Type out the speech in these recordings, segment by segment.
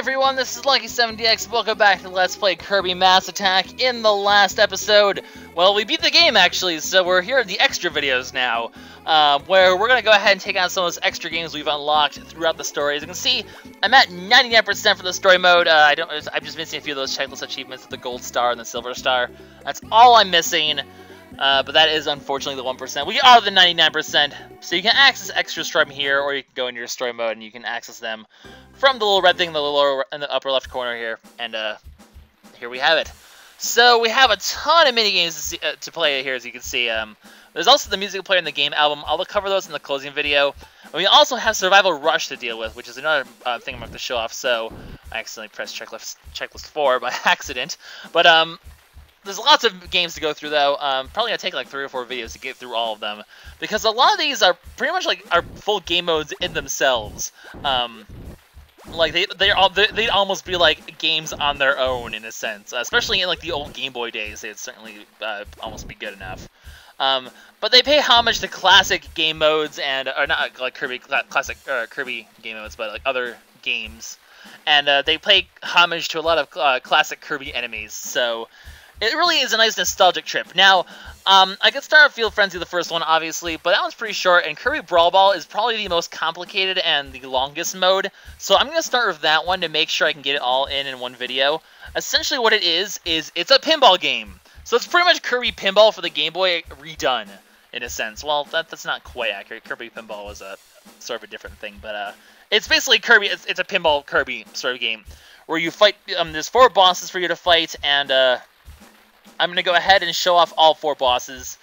everyone, this is LuckySevenDX. Welcome back to Let's Play Kirby Mass Attack. In the last episode, well, we beat the game actually, so we're here at the extra videos now, where we're going to go ahead and take on some of those extra games we've unlocked throughout the story. As you can see, I'm at 99% for the story mode. I'm just missing a few of those checklist achievements, the gold star and the silver star. That's all I'm missing. But that is unfortunately the 1%. We are the 99%, so you can access extras from here, or you can go into your story mode and you can access them from the little red thing in the lower in the upper left corner here. And here we have it. So we have a ton of minigames to play here, as you can see. There's also the music player in the game album. I'll cover those in the closing video. And we also have Survival Rush to deal with, which is another thing I'm going to show off. So I accidentally pressed checklist 4 by accident, but there's lots of games to go through, though. Probably gonna take like 3 or 4 videos to get through all of them, because a lot of these are pretty much like are full game modes in themselves. Like they'd almost be like games on their own in a sense, especially in like the old Game Boy days. They'd certainly almost be good enough. But they pay homage to classic game modes and or not like classic Kirby game modes, but like other games, and they pay homage to a lot of classic Kirby enemies. So it really is a nice nostalgic trip. Now, I could start Field Frenzy, the first one, obviously, but that one's pretty short, and Kirby Brawlball is probably the most complicated and the longest mode, so I'm going to start with that one to make sure I can get it all in one video. Essentially what it is it's a pinball game. So it's pretty much Kirby Pinball for the Game Boy redone, in a sense. Well, that's not quite accurate. Kirby Pinball was a sort of a different thing, but it's basically Kirby. It's a pinball Kirby sort of game, where you fight, there's 4 bosses for you to fight, and I'm going to go ahead and show off all 4 bosses,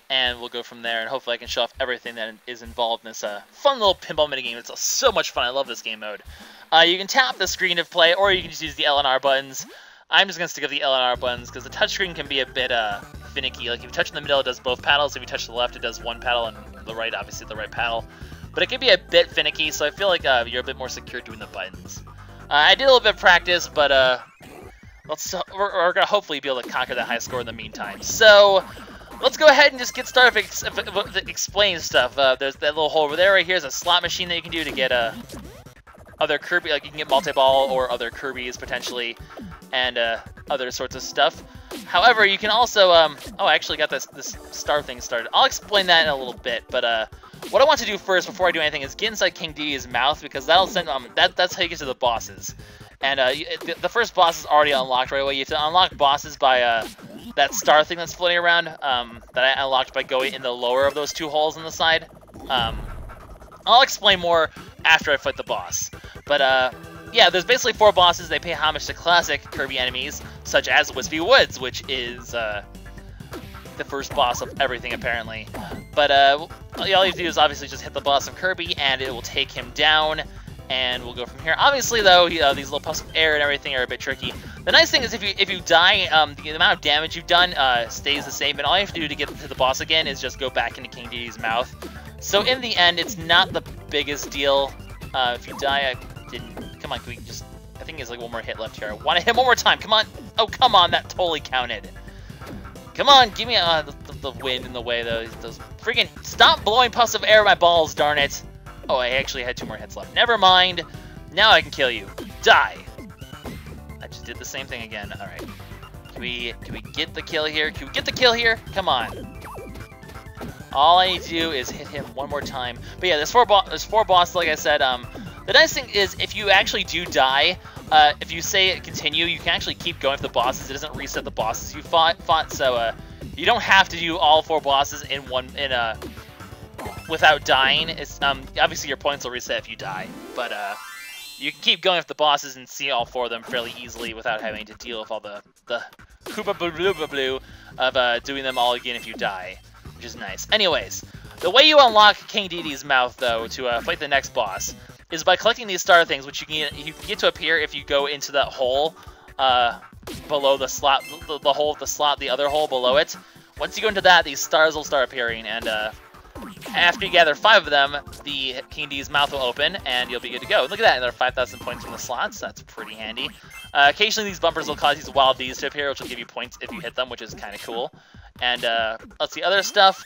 and we'll go from there, and hopefully I can show off everything that is involved in this fun little pinball minigame. It's so much fun. I love this game mode. You can tap the screen to play, or you can just use the L and R buttons. I'm just going to stick with the L and R buttons, because the touchscreen can be a bit finicky. Like, if you touch in the middle, it does both paddles. If you touch to the left, it does one paddle, and the right, obviously, the right paddle. But it can be a bit finicky, so I feel like you're a bit more secure doing the buttons. I did a little bit of practice, but we're going to hopefully be able to conquer that high score in the meantime. So, let's go ahead and just get started with explain stuff. There's that little hole over there. Right here is a slot machine that you can do to get other Kirby, like you can get multi-ball or other Kirbys potentially, and other sorts of stuff. However, you can also, oh, I actually got this star thing started. I'll explain that in a little bit, but what I want to do first before I do anything is get inside King Dedede's mouth, because that'll send, that's how you get to the bosses. And the first boss is already unlocked right away. You have to unlock bosses by that star thing that's floating around that I unlocked by going in the lower of those 2 holes on the side. I'll explain more after I fight the boss. But yeah, there's basically 4 bosses. They pay homage to classic Kirby enemies, such as Wispy Woods, which is the first boss of everything, apparently. But all you have to do is obviously just hit the boss of Kirby, and it will take him down. And we'll go from here. Obviously, though, these little puffs of air and everything are a bit tricky. The nice thing is if you die, the amount of damage you've done stays the same, and all you have to do to get to the boss again is just go back into King Dedede's mouth. So in the end, it's not the biggest deal. If you die, I didn't. Come on, can we just? I think there's like 1 more hit left here. I want to hit 1 more time. Come on! Oh, come on! That totally counted. Come on, give me the wind in the way. Those freaking stop blowing puffs of air at my balls! Darn it! Oh, I actually had 2 more hits left. Never mind. Now I can kill you. Die. I just did the same thing again. All right. Can we get the kill here? Can we get the kill here? Come on. All I need to do is hit him 1 more time. But yeah, there's 4 bosses, like I said. The nice thing is, if you actually do die, if you say continue, you can actually keep going for the bosses. It doesn't reset the bosses you fought. So you don't have to do all 4 bosses without dying. It's obviously your points will reset if you die, but you can keep going with the bosses and see all 4 of them fairly easily without having to deal with all the koopa blue of doing them all again if you die, which is nice. Anyways, the way you unlock King Dedede's mouth, though, to fight the next boss is by collecting these star things, which you can get to appear if you go into that hole below the slot, the hole of the slot, the other hole below it. Once you go into that, these stars will start appearing, and after you gather 5 of them, the King Dedede's mouth will open, and you'll be good to go. Look at that, and there are 5,000 points from the slots. That's pretty handy. Occasionally, these bumpers will cause these wild bees to appear, which will give you points if you hit them, which is kind of cool. And let's see, other stuff.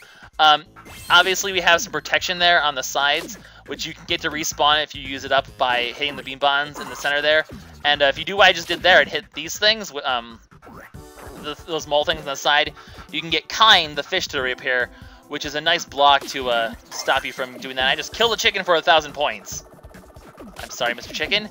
Obviously, we have some protection there on the sides, which you can get to respawn if you use it up by hitting the beam buttons in the center there. And if you do what I just did there and hit these things, those mole things on the side, you can get Kind, the fish, to reappear, which is a nice block to stop you from doing that. I just killed a chicken for 1,000 points. I'm sorry, Mr. Chicken.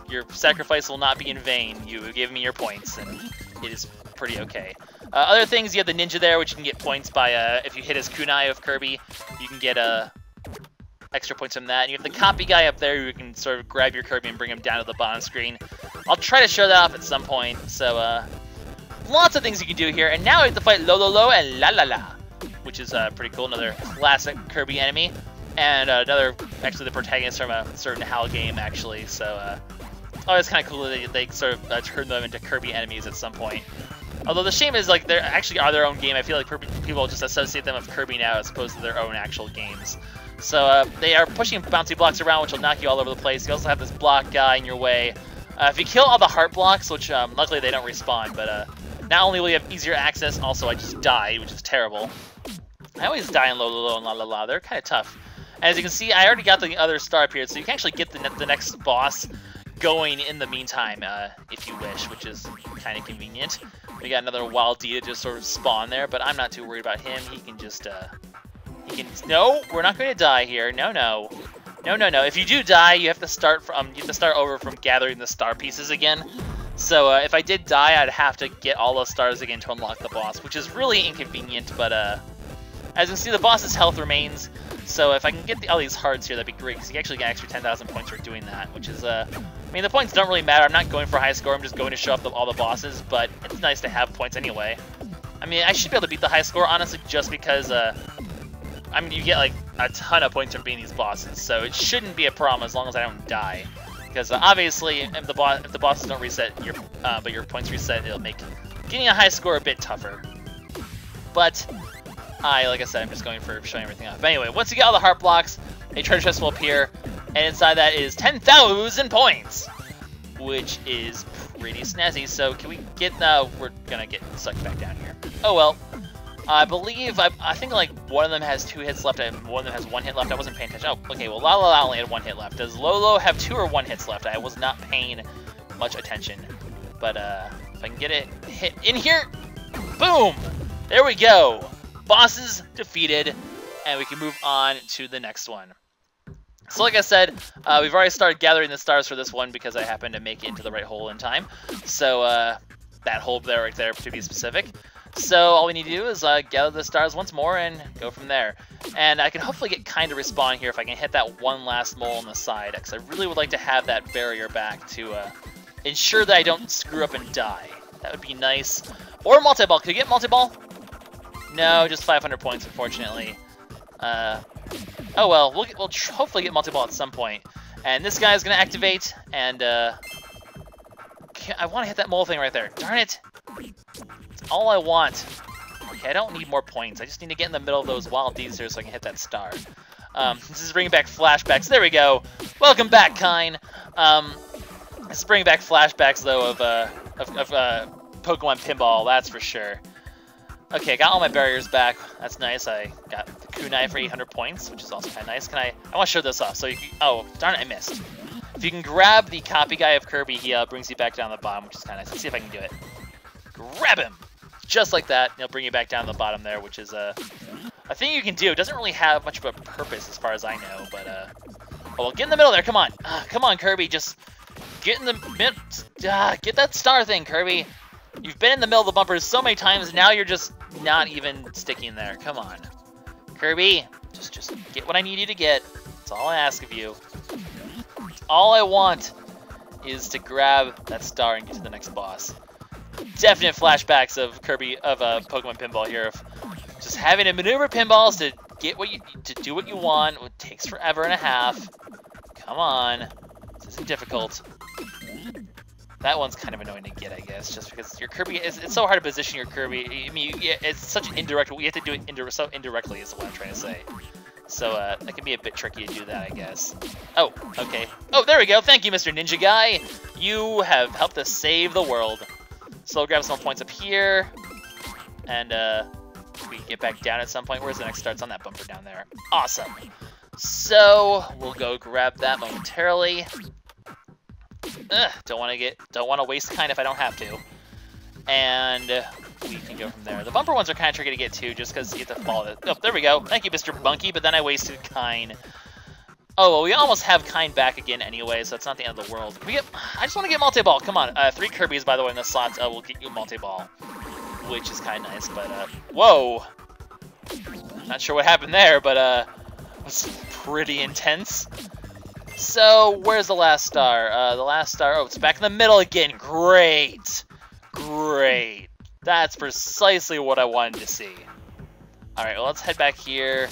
Your sacrifice will not be in vain. You gave me your points, and it is pretty okay. Other things, you have the ninja there, which you can get points by if you hit his kunai of Kirby, you can get extra points from that. And you have the copy guy up there who can sort of grab your Kirby and bring him down to the bottom screen. I'll try to show that off at some point. So lots of things you can do here. And now we have to fight Lololo and La La La, which is pretty cool. Another classic Kirby enemy. And another, actually, the protagonist from a certain HAL game, actually. So, oh, it's kind of cool that they sort of turn them into Kirby enemies at some point. Although the shame is, like, they actually are their own game. I feel like people just associate them with Kirby now as opposed to their own actual games. So, they are pushing bouncy blocks around, which will knock you all over the place. You also have this block guy in your way. If you kill all the heart blocks, which luckily they don't respawn, but not only will you have easier access, also I just died, which is terrible. I always die in Lololo and La La La. They're kind of tough. As you can see, I already got the other star up here, so you can actually get the next boss going in the meantime, if you wish, which is kind of convenient. We got another Wild D to just sort of spawn there, but I'm not too worried about him. He can just, no, we're not going to die here. No, no. No, no, no. If you do die, you have to start over from gathering the star pieces again. So, if I did die, I'd have to get all those stars again to unlock the boss, which is really inconvenient, but, as you can see, the boss's health remains. So if I can get all these hearts here, that'd be great, because you actually get extra 10,000 points for doing that, which is, I mean, the points don't really matter. I'm not going for a high score. I'm just going to show up all the bosses, but it's nice to have points anyway. I mean, I should be able to beat the high score, honestly, just because, I mean, you get, like, a ton of points from beating these bosses, so it shouldn't be a problem as long as I don't die. Because, obviously, if the bosses don't reset, but your points reset, it'll make getting a high score a bit tougher. But like I said, I'm just going for showing everything off. But anyway, once you get all the heart blocks, a treasure chest will appear, and inside that is 10,000 points, which is pretty snazzy. So can we get, we're gonna get sucked back down here. Oh well. I believe, I think like one of them has 2 hits left, and one of them has 1 hit left. I wasn't paying attention. Oh, okay, well, La La La only had 1 hit left. Does Lolo have 2 or 1 hits left? I was not paying much attention. But, if I can get it hit in here, boom! There we go! Bosses defeated, and we can move on to the next one. So like I said, we've already started gathering the stars for this one because I happened to make it into the right hole in time. So, that hole there, right there, to be specific. So all we need to do is gather the stars once more and go from there. And I can hopefully get kind of respawn here if I can hit that one last mole on the side, because I really would like to have that barrier back to ensure that I don't screw up and die. That would be nice. Or multi-ball. Could you get multi-ball? No, just 500 points, unfortunately. Oh well, we'll hopefully get multi-ball at some point. And this guy is going to activate, and I want to hit that mole thing right there. Darn it! It's all I want. Okay, I don't need more points. I just need to get in the middle of those wild Ds here so I can hit that star. This is bringing back flashbacks. There we go. Welcome back, Kine. This is bringing back flashbacks, though, of Pokemon Pinball, that's for sure. Okay, I got all my barriers back. That's nice. I got the kunai for 800 points, which is also kind of nice. I want to show this off. So you can, oh, darn it, I missed. If you can grab the copy guy of Kirby, he brings you back down the bottom, which is kind of nice. Let's see if I can do it. Grab him! Just like that. He'll bring you back down to the bottom there, which is a thing you can do. It doesn't really have much of a purpose as far as I know, but oh, well, get in the middle there. Come on. Come on, Kirby. Just get in the middle. Get that star thing, Kirby. You've been in the middle of the bumpers so many times, now you're just not even sticking there. Come on. Kirby, just get what I need you to get. That's all I ask of you. All I want is to grab that star and get to the next boss. Definite flashbacks of Kirby, of Pokemon Pinball here, of just having to maneuver pinballs to get to do what you want. It takes forever and a half. Come on, this isn't difficult. That one's kind of annoying to get, I guess, just because your Kirby it's so hard to position your Kirby. I mean, it's such an indirect. You have to do it so indirectly, is what I'm trying to say. So that can be a bit tricky to do that, I guess. Oh, okay. Oh, there we go. Thank you, Mr. Ninja Guy. You have helped us save the world. So we'll grab some points up here, and we can get back down at some point. Where's the next star? It's on that bumper down there. Awesome. So we'll go grab that momentarily. Don't want to waste kind if I don't have to. And we can go from there. The bumper ones are kind of tricky to get to, just because you have to follow it. Oh, there we go. Thank you, Mr. Monkey, but then I wasted kind. Oh, well, we almost have kind back again anyway, so it's not the end of the world. I just want to get multi-ball. Come on. 3 Kirby's, by the way, in the slots. We'll get you multi-ball, which is kind of nice, but, whoa. Not sure what happened there, but, it was pretty intense. So, where's the last star? The last star, oh, it's back in the middle again. Great. Great. That's precisely what I wanted to see. Alright, well, let's head back here.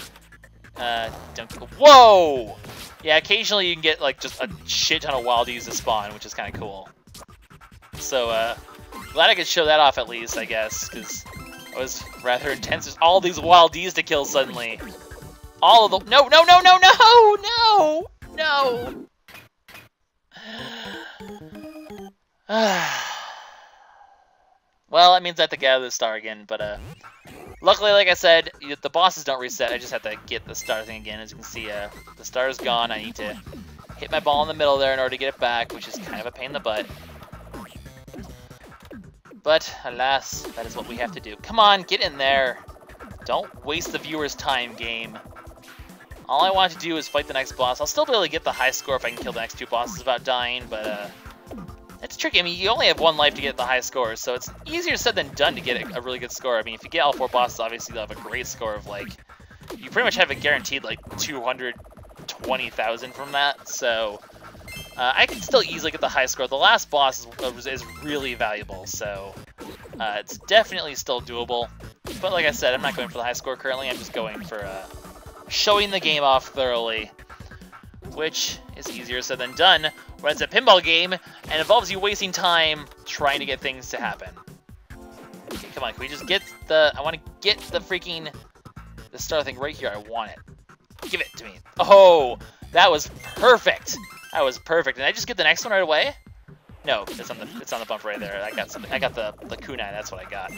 Whoa! Yeah, occasionally you can get, like, just a shit ton of wildies to spawn, which is kind of cool. So, glad I could show that off at least, I guess, because it was rather intense. There's all these wildies to kill suddenly. All of them. No, no, no, no, no! No! No! Well, that means I have to get out of the star again, but, luckily, like I said, the bosses don't reset. I just have to get the star thing again. As you can see, the star is gone. I need to hit my ball in the middle there in order to get it back, which is kind of a pain in the butt. But, alas, that is what we have to do. Come on, get in there. Don't waste the viewer's time, game. All I want to do is fight the next boss. I'll still be able to get the high score if I can kill the next 2 bosses without dying, but, it's tricky. I mean, you only have 1 life to get the high score, so it's easier said than done to get a really good score. I mean, if you get all 4 bosses, obviously you'll have a great score of, like, you pretty much have it guaranteed, like, 220,000 from that, so I can still easily get the high score. The last boss is really valuable, so it's definitely still doable. But like I said, I'm not going for the high score currently. I'm just going for showing the game off thoroughly, which is easier said than done when it's a pinball game and involves you wasting time trying to get things to happen. Okay, come on, can we just get I want to get the star thing right here. I want it. Give it to me. Oh, that was perfect. That was perfect. Did I just get the next one right away? No, it's on the bump right there. I got the kunai. That's what I got.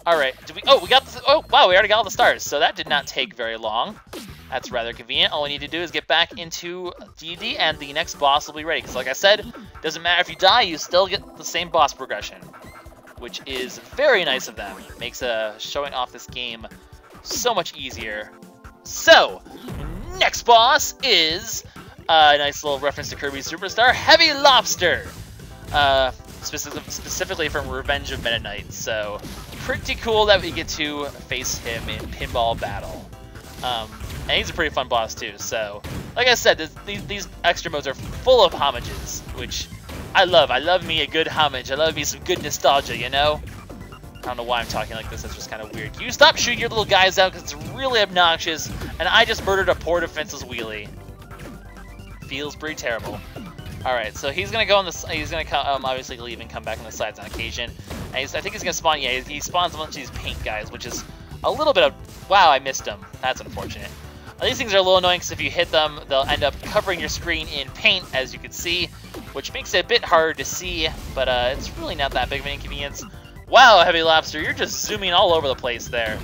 All right. Oh, wow, we already got all the stars. So that did not take very long. That's rather convenient. All we need to do is get back into DD, and the next boss will be ready. Because like I said, doesn't matter if you die, you still get the same boss progression, which is very nice of them. Makes showing off this game so much easier. So, next boss is a nice little reference to Kirby Superstar, Heavy Lobster. Specifically from Revenge of Meta Knight. So, pretty cool that we get to face him in pinball battle. And he's a pretty fun boss too, so like I said, these extra modes are full of homages, which I love. I love me a good homage. I love me some good nostalgia, you know? I don't know why I'm talking like this, that's just kind of weird. Can you stop shooting your little guys out, because it's really obnoxious, and I just murdered a poor defenseless wheelie. Feels pretty terrible. Alright, so he's gonna go on this. He's gonna come, obviously leave and come back on the sides on occasion. And I think he's gonna spawn. Yeah, he spawns a bunch of these paint guys, which is a little bit of. Wow, I missed him. That's unfortunate. These things are a little annoying because if you hit them, they'll end up covering your screen in paint, as you can see, which makes it a bit harder to see. But it's really not that big of an inconvenience. Wow, Heavy Lobster, you're just zooming all over the place there.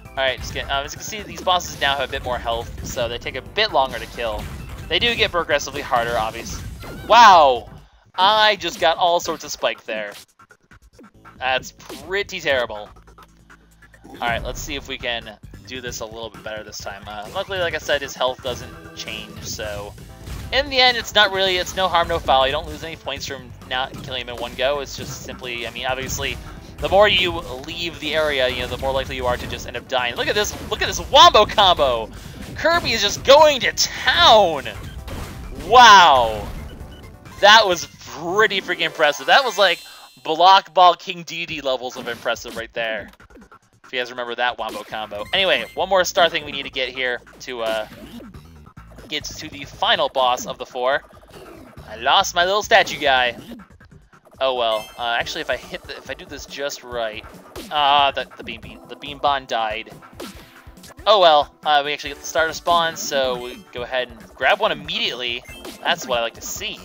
Alright, as you can see, these bosses now have a bit more health, so they take a bit longer to kill. They do get progressively harder, obviously. Wow! I just got all sorts of spike there. That's pretty terrible. Alright, let's see if we can do this a little bit better this time. Luckily, like I said, his health doesn't change, so in the end, it's no harm, no foul. You don't lose any points from not killing him in one go. It's just simply, I mean, obviously, the more you leave the area, you know, the more likely you are to just end up dying. Look at this wombo combo! Kirby is just going to town! Wow! That was pretty freaking impressive. That was like Block Ball King DD levels of impressive right there. If you guys remember that wombo combo. Anyway, one more star thing we need to get here to get to the final boss of the 4. I lost my little statue guy. Oh well. Actually, if I do this just right, the beam bond died. Oh well. We actually get the starter spawn, so we go ahead and grab one immediately. That's what I like to see.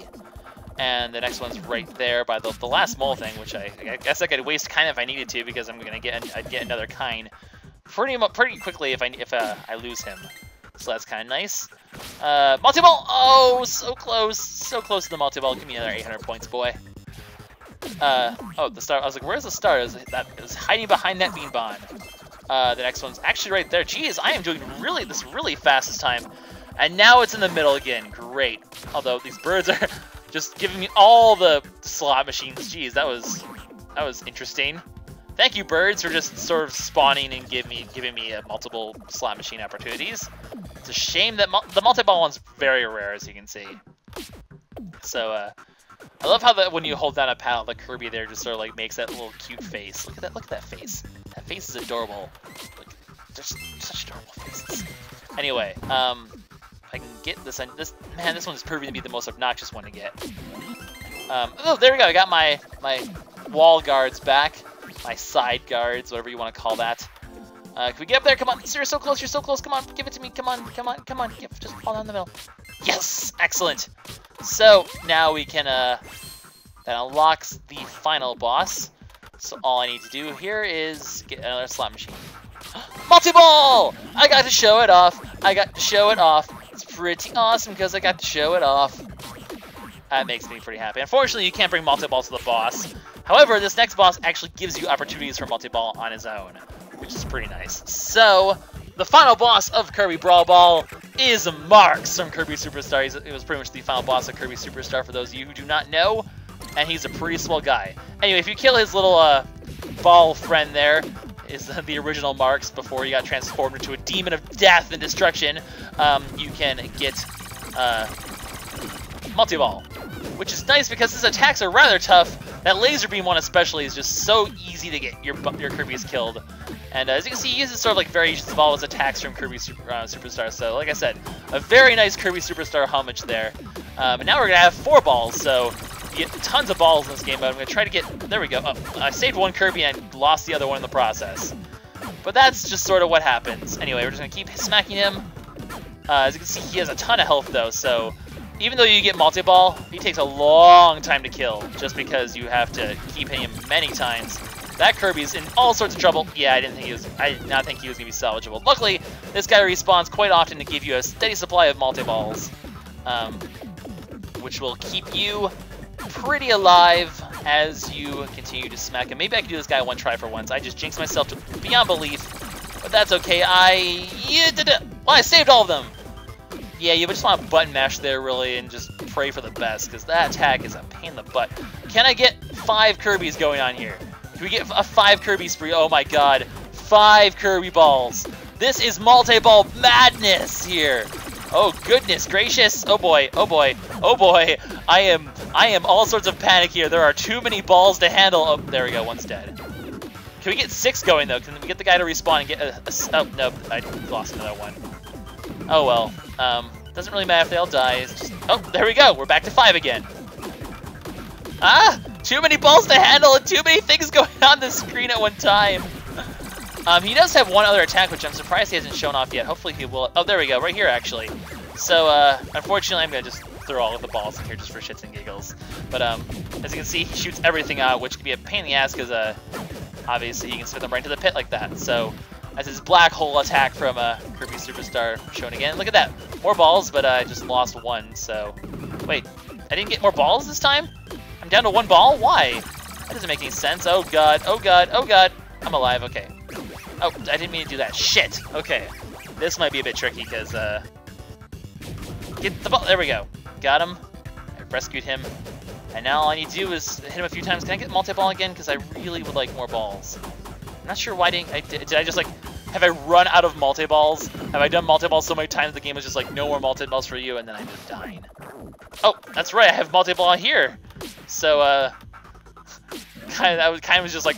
And the next one's right there by the last mole thing, which I guess I could waste kind if I needed to, because I'm gonna I'd get another kind pretty quickly if I lose him. so that's kind of nice. Multi-ball! Oh, so close to the multi-ball. Give me another 800 points, boy. Oh, the star. I was like, where's the star? It was hiding behind that bean bond. The next one's actually right there. Jeez, I am doing really fast this time. And now it's in the middle again. Great. Although these birds are just giving me all the slot machines. Jeez, that was interesting. Thank you, birds, for just sort of spawning and giving me multiple slot machine opportunities. It's a shame that the multi-ball one's very rare, as you can see. So, I love how when you hold down a paddle, the Kirby there just sort of like makes that little cute face. Look at that face. That face is adorable. Like, they're such adorable faces. Anyway, if I can get this one's proving to be the most obnoxious one to get. Oh, there we go. I got my wall guards back. My side guards, whatever you want to call that. Can we get up there? Come on. You're so close. You're so close. Come on. Give it to me. Come on. Just fall down the middle. Yes! Excellent. So, now we can, that unlocks the final boss. So all I need to do here is get another slot machine. Multi-ball! I got to show it off. It's pretty awesome because I got to show it off. That makes me pretty happy. Unfortunately, you can't bring multi-ball to the boss. However, this next boss actually gives you opportunities for multi-ball on his own, which is pretty nice. So, the final boss of Kirby Brawlball is Marks from Kirby Superstar. It was pretty much the final boss of Kirby Superstar for those of you who do not know, and he's a pretty swell guy. Anyway, if you kill his little ball friend there, is the original Marks before he got transformed into a demon of death and destruction, you can get multi-ball, which is nice because his attacks are rather tough. That laser beam one especially is just so easy to get your Kirby's killed. And as you can see, he uses sort of like variations of all his attacks from Kirby Superstar. So like I said, a very nice Kirby Superstar homage there. And now we're going to have 4 balls, so you get tons of balls in this game. But I'm going to try to get, there we go. Oh, I saved one Kirby and lost the other one in the process. But that's just sort of what happens. Anyway, we're just going to keep smacking him. As you can see, he has a ton of health though, so even though you get multi-ball, he takes a long time to kill, just because you have to keep hitting him many times. That Kirby's in all sorts of trouble. Yeah, I did not think he was going to be salvageable. Luckily, this guy respawns quite often to give you a steady supply of multi-balls, which will keep you pretty alive as you continue to smack him. Maybe I can do this guy one try for once. I just jinxed myself to beyond belief, but that's okay. Well, I saved all of them. Yeah, you just want to button mash there, really, and just pray for the best, because that attack is a pain in the butt. Can I get 5 Kirbys going on here? Can we get a 5 Kirby spree? Oh my god, 5 Kirby balls. This is multi-ball madness here. Oh goodness gracious. Oh boy, oh boy, oh boy. I am all sorts of panic here. There are too many balls to handle. Oh, there we go, one's dead. Can we get 6 going though? Can we get the guy to respawn and get oh, no, I lost another one. Oh well, doesn't really matter if they all die. It's just, oh, there we go. We're back to 5 again. Ah, too many balls to handle and too many things going on the screen at one time. He does have one other attack, which I'm surprised he hasn't shown off yet. Hopefully he will. Oh, there we go, right here actually. So, unfortunately, I'm gonna just throw all of the balls in here just for shits and giggles. But as you can see, he shoots everything out, which can be a pain in the ass because obviously he can spit them right into the pit like that. So. As his black hole attack from Kirby Superstar shown again. Look at that. More balls, but I just lost 1, so... Wait, I didn't get more balls this time? I'm down to 1 ball? Why? That doesn't make any sense. Oh god, oh god, oh god. I'm alive, okay. Oh, I didn't mean to do that. Shit! Okay. This might be a bit tricky, because, get the ball. There we go. Got him. I rescued him. And now all I need to do is hit him a few times. Can I get multi-ball again? Because I really would like more balls. I'm not sure why did I just like, have I run out of multi-balls? Have I done multi-balls so many times the game was just like, no more multi-balls for you, and then I'm just dying. Oh, that's right, I have multi-ball here. So, that was just like,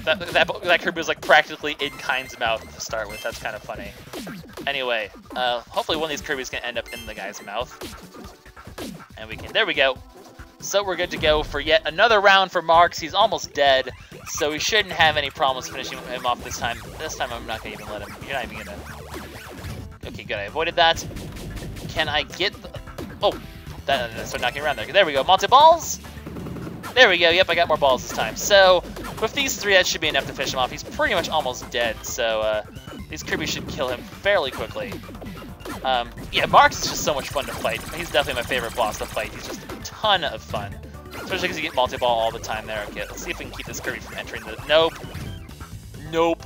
that Kirby was like practically in Kind's mouth to start with. That's kind of funny. Anyway, hopefully one of these Kirbys can end up in the guy's mouth. And we can, there we go. So we're good to go for yet another round for Marks. He's almost dead, so we shouldn't have any problems finishing him off this time. This time I'm not going to even let him. You're not even going to... Okay, good. I avoided that. Can I get... Oh, that started knocking around there. There we go. Multi-balls. There we go. Yep, I got more balls this time. So with these 3, that should be enough to finish him off. He's pretty much almost dead, so these Kirby should kill him fairly quickly. Yeah, Marx is just so much fun to fight. He's definitely my favorite boss to fight. He's just a ton of fun. Especially because you get multi-ball all the time there. Okay, let's see if we can keep this Kirby from entering the... Nope. Nope.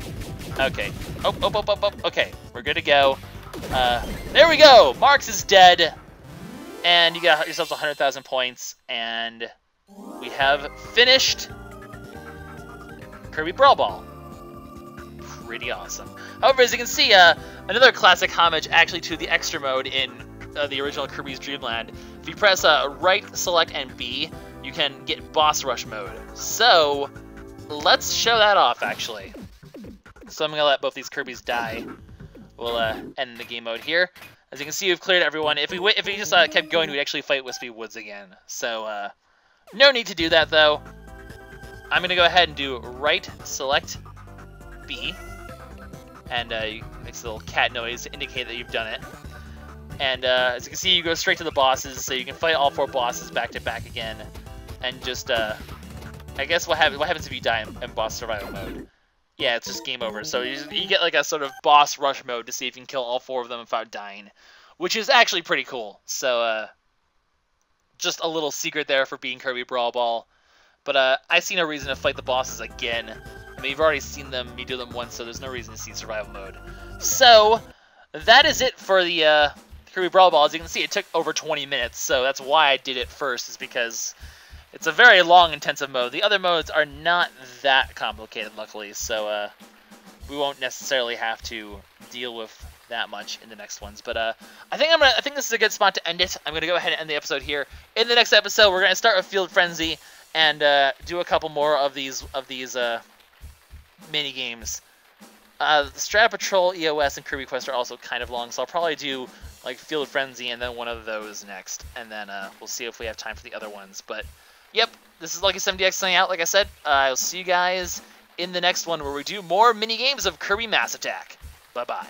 Okay. Oh. Okay, we're good to go. There we go! Marx is dead. And you got yourselves 100,000 points. And we have finished Kirby Brawlball. Pretty awesome. However, as you can see, another classic homage actually to the extra mode in the original Kirby's Dream Land. If you press right, select, and B, you can get boss rush mode. So let's show that off, actually. So I'm gonna let both these Kirbys die. We'll end the game mode here. As you can see, we've cleared everyone. If we just kept going, we'd actually fight Wispy Woods again. So no need to do that though. I'm gonna go ahead and do right, select, B, and it makes a little cat noise to indicate that you've done it. And as you can see, you go straight to the bosses, so you can fight all 4 bosses back to back again. And just, I guess what happens if you die in boss survival mode? Yeah, it's just game over. So you get like a sort of boss rush mode to see if you can kill all 4 of them without dying, which is actually pretty cool. So just a little secret there for being Kirby Brawlball. But I see no reason to fight the bosses again. I mean, you've already seen them, you do them once, so there's no reason to see survival mode. So that is it for the Kirby Brawlball. As you can see, it took over 20 minutes, so that's why I did it first, is because it's a very long, intensive mode. The other modes are not that complicated, luckily, so we won't necessarily have to deal with that much in the next ones. But I think this is a good spot to end it. I'm gonna go ahead and end the episode here. In the next episode, we're gonna start with Field Frenzy and do a couple more of these mini games. The Strata Patrol, EOS, and Kirby Quest are also kind of long, so I'll probably do like Field Frenzy and then one of those next, and then we'll see if we have time for the other ones. But yep, this is LuckySevenDX signing out. Like I said, I'll see you guys in the next one where we do more mini games of Kirby Mass Attack. Bye bye.